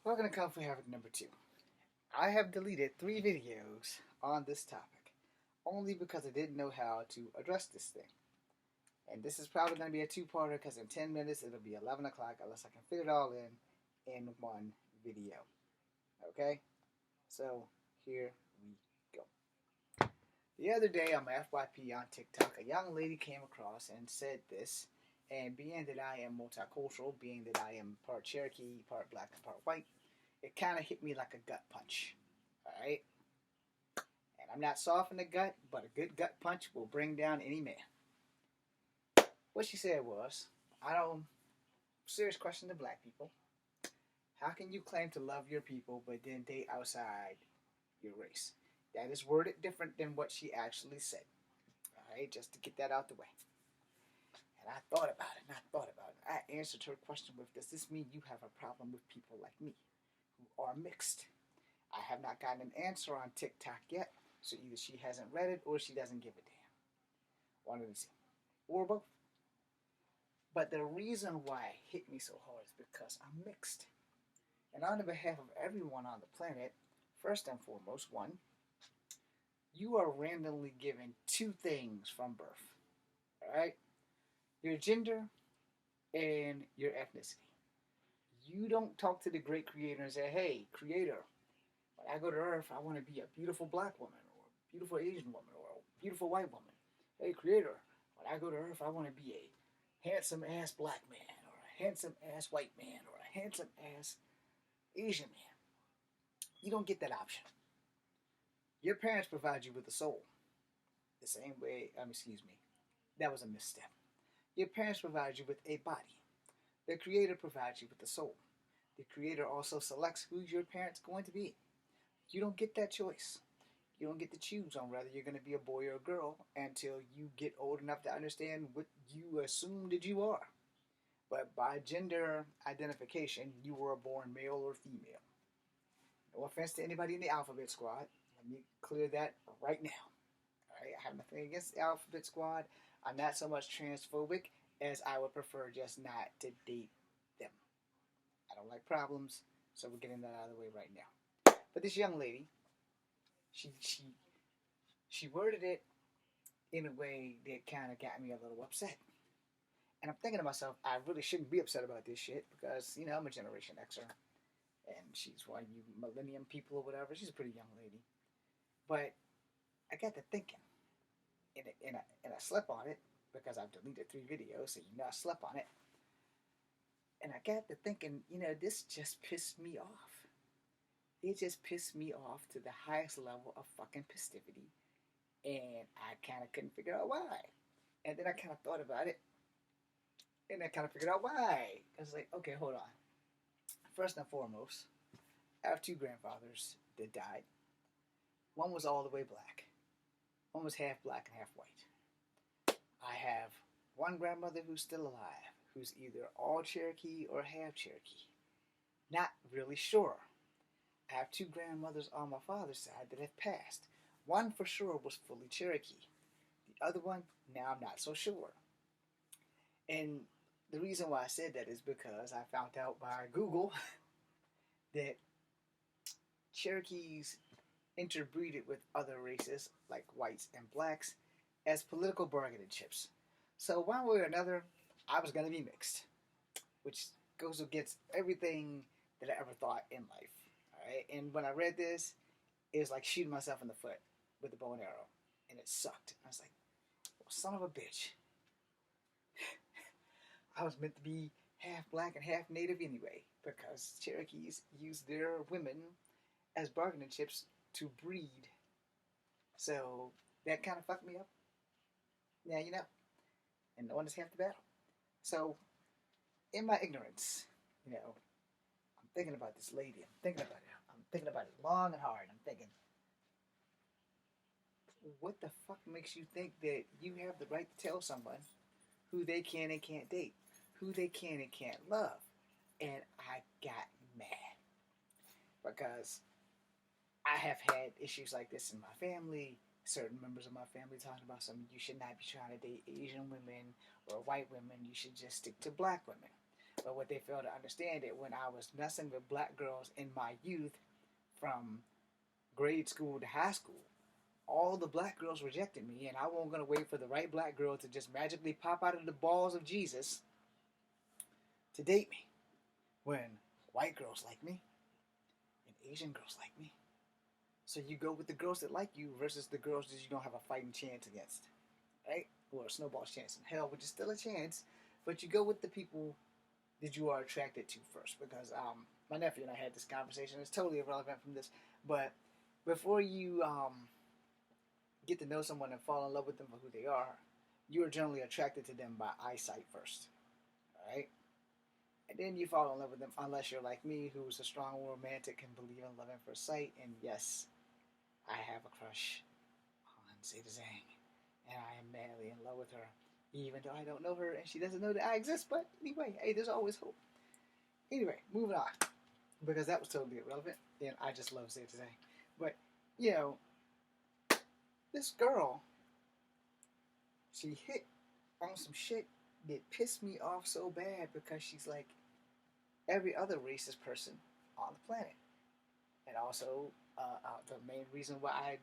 Welcome to Kung Havoc number 2. I have deleted 3 videos on this topic, only because I didn't know how to address this thing. And this is probably going to be a two-parter because in 10 minutes it'll be 11 o'clock unless I can fit it all in one video. Okay? So, here we go. The other day on my FYP on TikTok, a young lady came across and said this, and being that I am multicultural, being that I am part Cherokee, part black, and part white, it kind of hit me like a gut punch. Alright? And I'm not soft in the gut, but a good gut punch will bring down any man. What she said was, serious question to black people. How can you claim to love your people but then date outside your race? That is worded different than what she actually said. Alright, just to get that out the way. And I thought about it, I answered her question with, does this mean you have a problem with people like me, who are mixed? I have not gotten an answer on TikTok yet, so either she hasn't read it or she doesn't give a damn. One of the two. Or both. But the reason why it hit me so hard is because I'm mixed. And on the behalf of everyone on the planet, first and foremost, one, you are randomly given 2 things from birth. Alright? Your gender and your ethnicity. You don't talk to the great creator and say, hey, creator, when I go to Earth, I want to be a beautiful black woman, or a beautiful Asian woman, or a beautiful white woman. Hey, creator, when I go to Earth, I want to be a handsome-ass black man, or a handsome-ass white man, or a handsome-ass Asian man. You don't get that option. Your parents provide you with a soul. The same way, that was a misstep. Your parents provide you with a body. The creator provides you with a soul. The creator also selects who your parent's going to be. You don't get that choice. You don't get to choose on whether you're going to be a boy or a girl until you get old enough to understand what you assume that you are. But by gender identification, you were born male or female. No offense to anybody in the Alphabet Squad. Let me clear that right now. All right, I have nothing against the Alphabet Squad. I'm not so much transphobic as I would prefer just not to date them. I don't like problems, so we're getting that out of the way right now. But this young lady, she worded it in a way that kind of got me a little upset. And I'm thinking to myself, I really shouldn't be upset about this shit because, I'm a Generation Xer. And she's one of you millennium people or whatever. She's a pretty young lady. But I got to thinking, and I slept on it because I've deleted 3 videos, so I slept on it. And I got to thinking, this just pissed me off. It just pissed me off to the highest level of fucking festivity. And I kind of couldn't figure out why. And then I kind of thought about it. And I kind of figured out why. I was like, okay, hold on. First and foremost, I have 2 grandfathers that died. One was all the way black. One was half black and half white. I have one grandmother who's still alive, who's either all Cherokee or half Cherokee. Not really sure. I have 2 grandmothers on my father's side that have passed. One for sure was fully Cherokee. The other one, now I'm not so sure. And the reason why I said that is because I found out by Google that Cherokees interbreeded with other races like whites and blacks as political bargaining chips. So one way or another, I was going to be mixed, which goes against everything that I ever thought in life. All right? And when I read this, it was like shooting myself in the foot with a bow and arrow, and it sucked. I was like, well, son of a bitch. I was meant to be half black and half native anyway, because Cherokees use their women as bargaining chips to breed. So that kind of fucked me up. Now you know. And no one is half the battle. So, in my ignorance, I'm thinking about this lady. I'm thinking about it long and hard. I'm thinking, what the fuck makes you think that you have the right to tell someone who they can and can't date, who they can and can't love? And I got mad because I have had issues like this in my family. Certain members of my family talking about something. You should not be trying to date Asian women or white women. You should just stick to black women. But what they failed to understand is when I was messing with black girls in my youth, from grade school to high school, all the black girls rejected me, and I wasn't going to wait for the right black girl to just magically pop out of the balls of Jesus to date me. When white girls like me and Asian girls like me. So you go with the girls that like you versus the girls that you don't have a fighting chance against. Right? Or a snowball's chance in hell, which is still a chance, but you go with the people that you are attracted to first. Because my nephew and I had this conversation. It's totally irrelevant from this, but before you get to know someone and fall in love with them for who they are, you are generally attracted to them by eyesight first. Alright? And then you fall in love with them, unless you're like me, who's a strong romantic and believe in love at first sight. And yes, I have a crush on Zeta Zhang, and I am madly in love with her, even though I don't know her and she doesn't know that I exist. But anyway, hey, there's always hope. Anyway, moving on, because that was totally irrelevant, and I just love Zeta Zhang. But, you know, this girl, she hit on some shit that pissed me off so bad, because she's like every other racist person on the planet. And also the main reason why I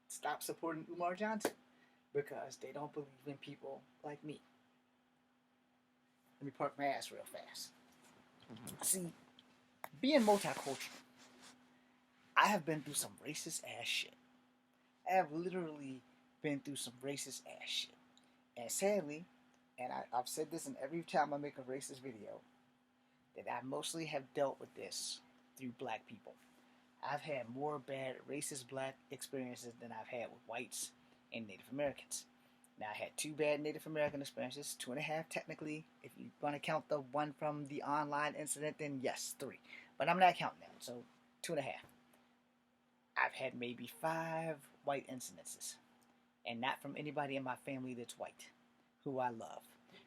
stopped supporting Umar Johnson, because they don't believe in people like me. Let me park my ass real fast. See, being multicultural, I have been through some racist ass shit. I have literally been through some racist ass shit. And sadly, and I've said this in every time I make a racist video, that I mostly have dealt with this through black people. I've had more bad racist black experiences than I've had with whites and Native Americans. Now, I had 2 bad Native American experiences, 2.5 technically. If you want to count the one from the online incident, then yes, 3. But I'm not counting that, so 2.5. I've had maybe 5 white incidences, and not from anybody in my family that's white, who I love,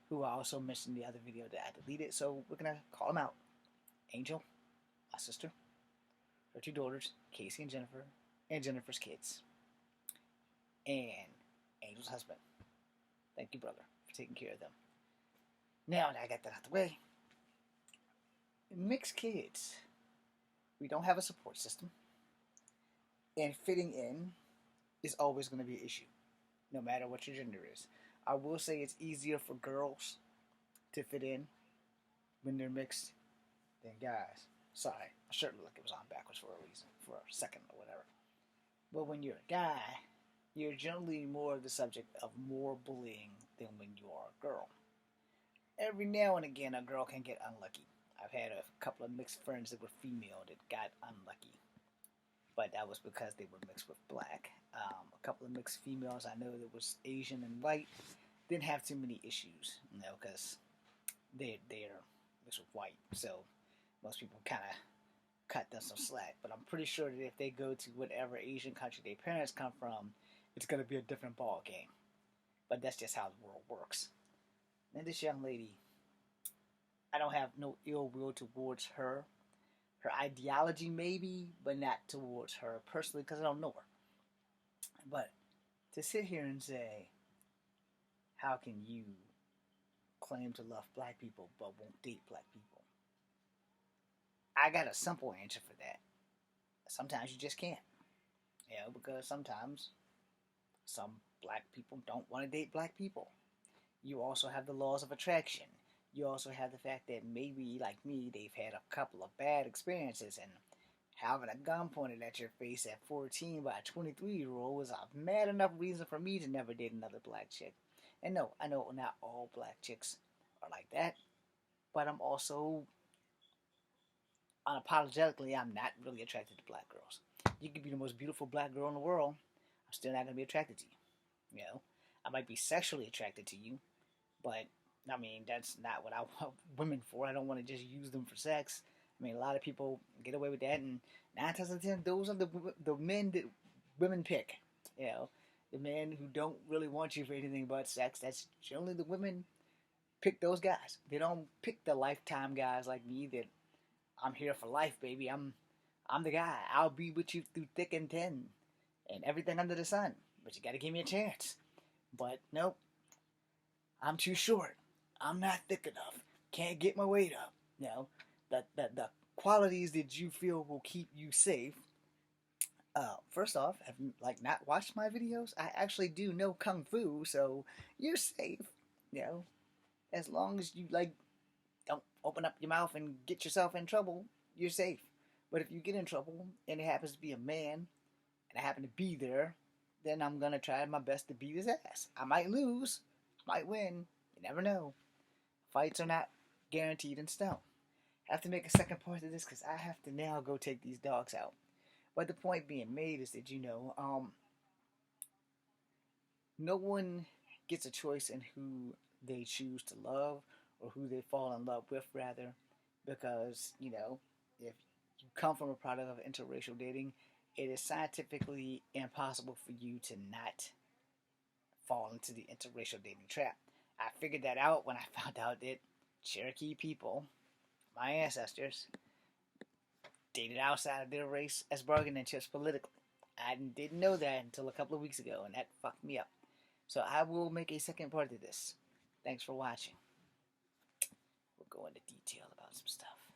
who I also mentioned in the other video that I deleted, so we're going to call them out. Angel, my sister, her 2 daughters, Casey and Jennifer, and Jennifer's kids, and Angel's husband. Thank you, brother, for taking care of them. Now that I got that out the way, mixed kids, we don't have a support system, and fitting in is always going to be an issue, no matter what your gender is. I will say it's easier for girls to fit in when they're mixed than guys. Sorry, my shirt looked like it was on backwards for a reason, for a second or whatever. But when you're a guy, you're generally more the subject of more bullying than when you are a girl. Every now and again, a girl can get unlucky. I've had a couple of mixed friends that were female that got unlucky, but that was because they were mixed with black. A couple of mixed females I know that was Asian and white didn't have too many issues, because they're mixed with white, so most people kind of cut them some slack. But I'm pretty sure that if they go to whatever Asian country their parents come from, it's going to be a different ball game. But that's just how the world works. And this young lady, I don't have no ill will towards her. Her ideology maybe, but not towards her personally, because I don't know her. But to sit here and say, how can you claim to love black people but won't date black people? I got a simple answer for that. Sometimes you just can't. Because sometimes some black people don't want to date black people. You also have the laws of attraction. You also have the fact that maybe, like me, they've had a couple of bad experiences, and having a gun pointed at your face at 14 by a 23-year-old was a mad enough reason for me to never date another black chick. And no, I know not all black chicks are like that, but I'm also, unapologetically, I'm not really attracted to black girls. You could be the most beautiful black girl in the world, I'm still not going to be attracted to you. I might be sexually attracted to you, but I mean, that's not what I want women for. I don't want to just use them for sex. I mean, a lot of people get away with that, and 9 times out of 10, those are the men that women pick. The men who don't really want you for anything but sex. That's generally the women pick those guys. They don't pick the lifetime guys like me that I'm here for life, baby. I'm the guy. I'll be with you through thick and thin and everything under the sun. But you got to give me a chance. But nope, I'm too short. I'm not thick enough. can't get my weight up. You know, the qualities that you feel will keep you safe. First off, have you like not watched my videos? I actually do know kung fu, so you're safe. You know, as long as you like don't open up your mouth and get yourself in trouble, you're safe. But if you get in trouble and it happens to be a man and I happen to be there, then I'm gonna try my best to beat his ass. I might lose, might win. You never know. Fights are not guaranteed in stone. I have to make a second part of this because I have to now go take these dogs out. But the point being made is that no one gets a choice in who they choose to love or who they fall in love with, rather, because if you come from a product of interracial dating, it is scientifically impossible for you to not fall into the interracial dating trap. I figured that out when I found out that Cherokee people, my ancestors, dated outside of their race as bargaining chips politically. I didn't know that until a couple of weeks ago, and that fucked me up. So I will make a second part of this. Thanks for watching. We'll go into detail about some stuff.